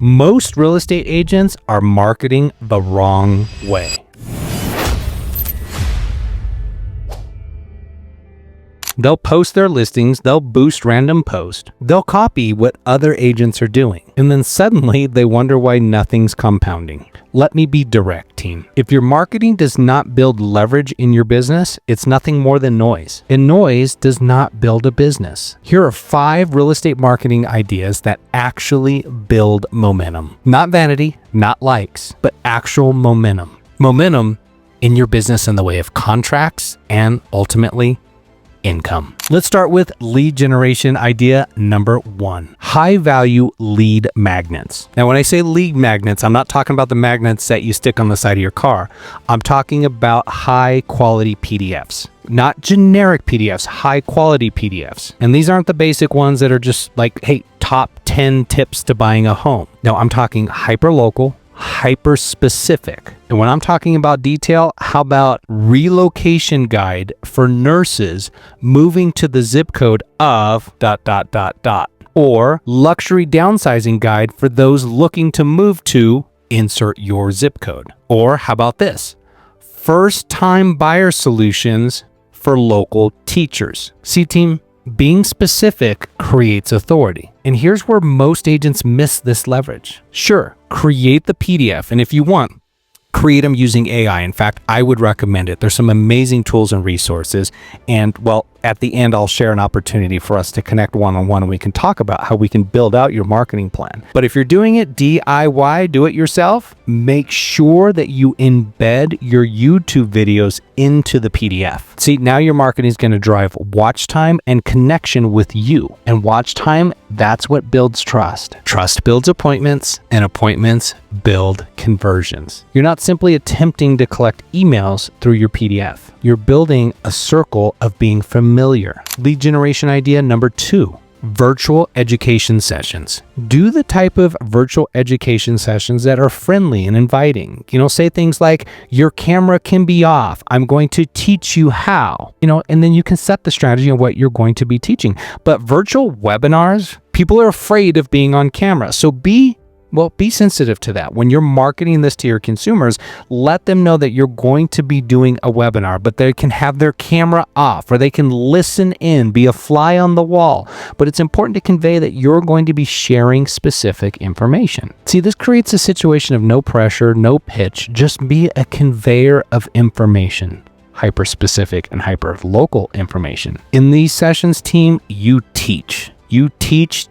Most real estate agents are marketing the wrong way. They'll post their listings, they'll boost random posts, they'll copy what other agents are doing, and then suddenly they wonder why nothing's compounding. Let me be direct, team. If your marketing does not build leverage in your business, it's nothing more than noise. And noise does not build a business. Here are 5 real estate marketing ideas that actually build momentum. Not vanity, not likes, but actual momentum. Momentum in your business in the way of contracts and ultimately income. Let's start with lead generation idea number 1. High value lead magnets. Now, when I say lead magnets, I'm not talking about the magnets that you stick on the side of your car. I'm talking about high quality PDFs. Not generic PDFs, high quality PDFs. And these aren't the basic ones that are just like, hey, top 10 tips to buying a home. No, I'm talking hyper local, hyper specific. And when I'm talking about detail, how about relocation guide for nurses moving to the zip code of ... or luxury downsizing guide for those looking to move to insert your zip code. Or how about this? First time buyer solutions for local teachers. See, team, being specific creates authority. And here's where most agents miss this leverage. Sure, create the PDF. And if you want, create them using AI. In fact, I would recommend it. There's some amazing tools and resources. And well, at the end, I'll share an opportunity for us to connect one-on-one and we can talk about how we can build out your marketing plan. But if you're doing it DIY, do it yourself, make sure that you embed your YouTube videos into the PDF. See, now your marketing is going to drive watch time and connection with you. And watch time, that's what builds trust. Trust builds appointments, and appointments build conversions. You're not simply attempting to collect emails through your PDF. You're building a circle of being familiar. Lead generation idea number 2. Virtual education sessions. Do the type of virtual education sessions that are friendly and inviting. Say things like, your camera can be off. I'm going to teach you how, and then you can set the strategy of what you're going to be teaching. But virtual webinars, people are afraid of being on camera. So be sensitive to that. When you're marketing this to your consumers, let them know that you're going to be doing a webinar, but they can have their camera off or they can listen in, be a fly on the wall. But it's important to convey that you're going to be sharing specific information. See, this creates a situation of no pressure, no pitch, just be a conveyor of information. Hyper specific and hyper local information. In these sessions, team, you teach. You teach,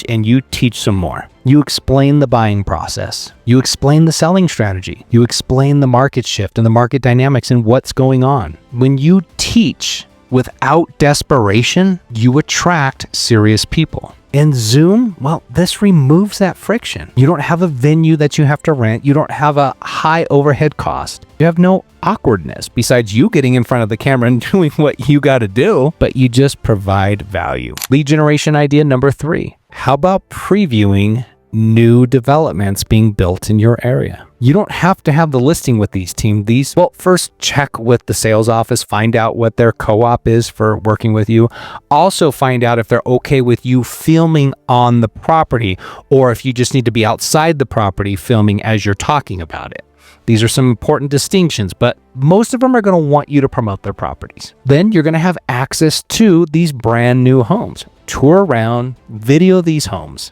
and you teach some more. You explain the buying process. You explain the selling strategy. You explain the market shift and the market dynamics and what's going on. When you teach without desperation, you attract serious people. In Zoom, this removes that friction. You don't have a venue that you have to rent. You don't have a high overhead cost. You have no awkwardness besides you getting in front of the camera and doing what you got to do, but you just provide value. Lead generation idea number 3. How about previewing new developments being built in your area? You don't have to have the listing with these team. First check with the sales office, find out what their co-op is for working with you. Also find out if they're okay with you filming on the property or if you just need to be outside the property filming as you're talking about it. These are some important distinctions, but most of them are going to want you to promote their properties. Then you're going to have access to these brand new homes. Tour around, video these homes.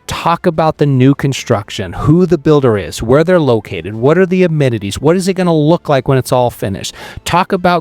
Talk about the new construction, who the builder is, where they're located, what are the amenities, what is it going to look like when it's all finished.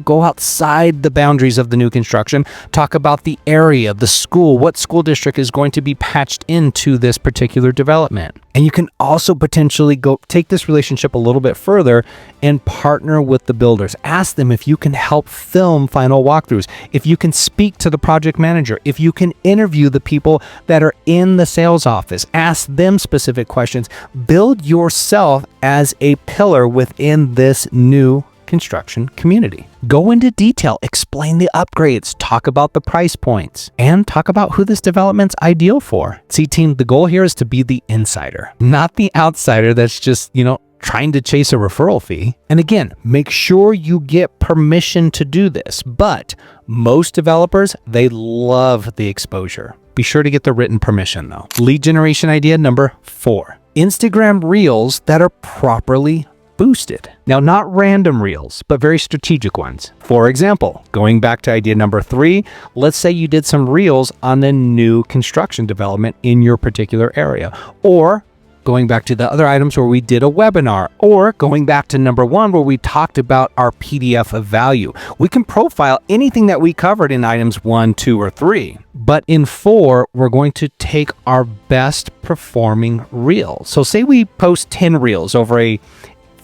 Go outside the boundaries of the new construction. Talk about the area, the school, what school district is going to be patched into this particular development. And you can also potentially go take this relationship a little bit further and partner with the builders. Ask them if you can help film final walkthroughs, if you can speak to the project manager, if you can interview the people that are in the sales office. Ask them specific questions. Build yourself as a pillar within this new construction community. Go into detail, explain the upgrades, talk about the price points, and talk about who this development's ideal for. See, team, the goal here is to be the insider, not the outsider that's just, trying to chase a referral fee. And again, make sure you get permission to do this. But most developers, they love the exposure. Be sure to get the written permission though. Lead generation idea number 4. Instagram reels that are properly boosted. Now, not random reels, but very strategic ones. For example, going back to idea number 3, let's say you did some reels on the new construction development in your particular area, or going back to the other items where we did a webinar, or going back to number 1 where we talked about our PDF of value. We can profile anything that we covered in items 1, 2, or 3. But in 4, we're going to take our best performing reel. So say we post 10 reels over a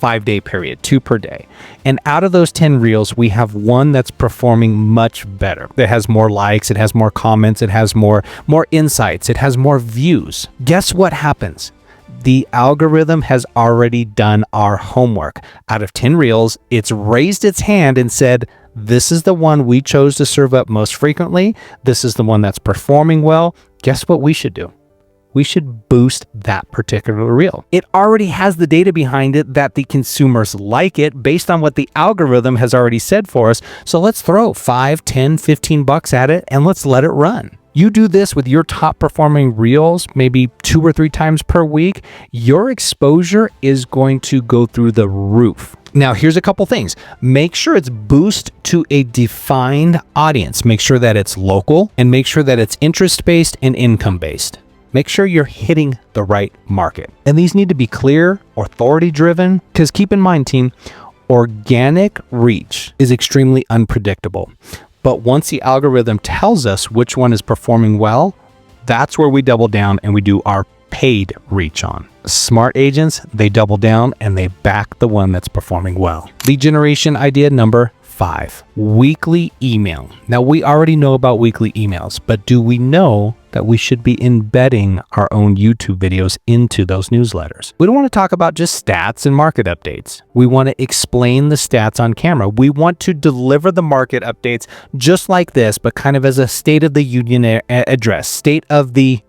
5-day period, 2 per day. And out of those 10 reels, we have one that's performing much better. It has more likes, it has more comments, it has more insights, it has more views. Guess what happens? The algorithm has already done our homework. Out of 10 reels, it's raised its hand and said, this is the one we chose to serve up most frequently. This is the one that's performing well. Guess what we should do? We should boost that particular reel. It already has the data behind it that the consumers like it based on what the algorithm has already said for us. So let's throw 5, 10, 15 bucks at it and let's let it run. You do this with your top performing reels, maybe 2 or 3 times per week, your exposure is going to go through the roof. Now, here's a couple things. Make sure it's boost to a defined audience. Make sure that it's local and make sure that it's interest-based and income-based. Make sure you're hitting the right market. And these need to be clear, authority-driven, because keep in mind, team, organic reach is extremely unpredictable. But once the algorithm tells us which one is performing well, that's where we double down and we do our paid reach on. Smart agents, they double down and they back the one that's performing well. Lead generation idea number 5, weekly email. Now, we already know about weekly emails, but do we know that we should be embedding our own YouTube videos into those newsletters? We don't want to talk about just stats and market updates. We want to explain the stats on camera. We want to deliver the market updates just like this, but kind of as a state of the union address, state of the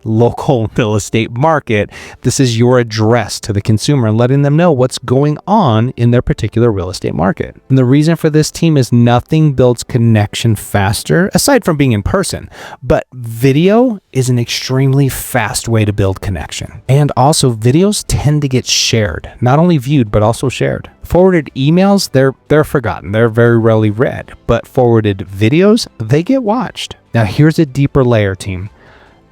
local real estate market. This is your address to the consumer and letting them know what's going on in their particular real estate market. And the reason for this, team, is nothing builds connection faster, aside from being in person, but video is an extremely fast way to build connection. And also videos tend to get shared, not only viewed, but also shared. Forwarded emails, they're forgotten. They're very rarely read, but forwarded videos, they get watched. Now here's a deeper layer, team.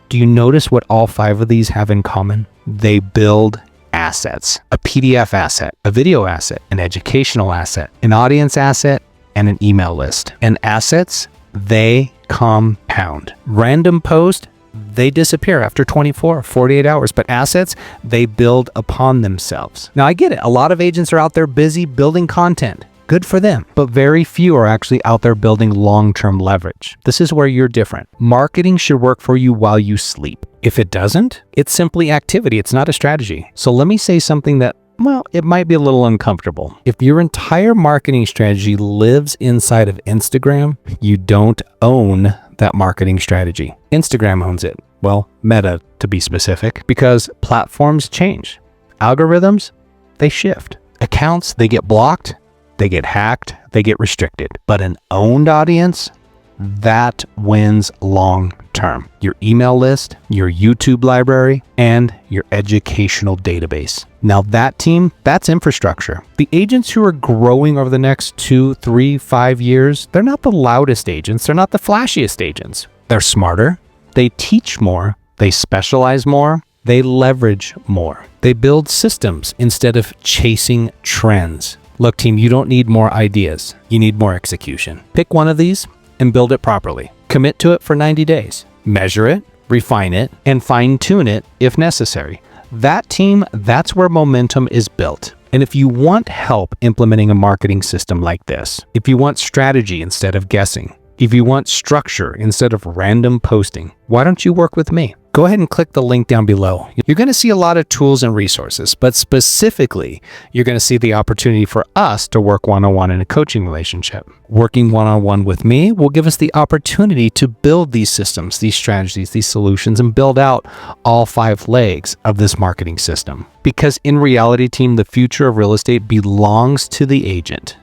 Do you notice what all 5 of these have in common? They build assets, a PDF asset, a video asset, an educational asset, an audience asset, and an email list. And assets, they compound. Random post, they disappear after 24, 48 hours, but assets, they build upon themselves. Now I get it. A lot of agents are out there busy building content. Good for them, but very few are actually out there building long-term leverage. This is where you're different. Marketing should work for you while you sleep. If it doesn't, it's simply activity. It's not a strategy. So let me say something that, well, it might be a little uncomfortable. If your entire marketing strategy lives inside of Instagram, you don't own that marketing strategy. Instagram owns it. Well, Meta to be specific, because platforms change. Algorithms, they shift. Accounts, they get blocked. They get hacked, they get restricted. But an owned audience, that wins long term. Your email list, your YouTube library, and your educational database. Now that, team, that's infrastructure. The agents who are growing over the next 2, 3, 5 years, they're not the loudest agents. They're not the flashiest agents. They're smarter. They teach more. They specialize more. They leverage more. They build systems instead of chasing trends. Look, team, you don't need more ideas. You need more execution. Pick one of these and build it properly. Commit to it for 90 days. Measure it, refine it, and fine-tune it if necessary. That, team, that's where momentum is built. And if you want help implementing a marketing system like this, if you want strategy instead of guessing, if you want structure instead of random posting, why don't you work with me? Go ahead and click the link down below. You're going to see a lot of tools and resources, but specifically, you're going to see the opportunity for us to work one-on-one in a coaching relationship. Working one-on-one with me will give us the opportunity to build these systems, these strategies, these solutions, and build out all 5 legs of this marketing system. Because in reality, team, the future of real estate belongs to the agent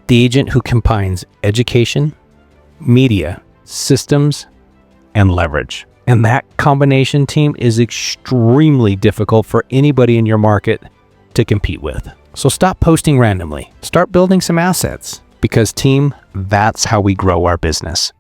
who combines education, media, systems, and leverage. And that combination, team, is extremely difficult for anybody in your market to compete with. So stop posting randomly. Start building some assets because, team, that's how we grow our business.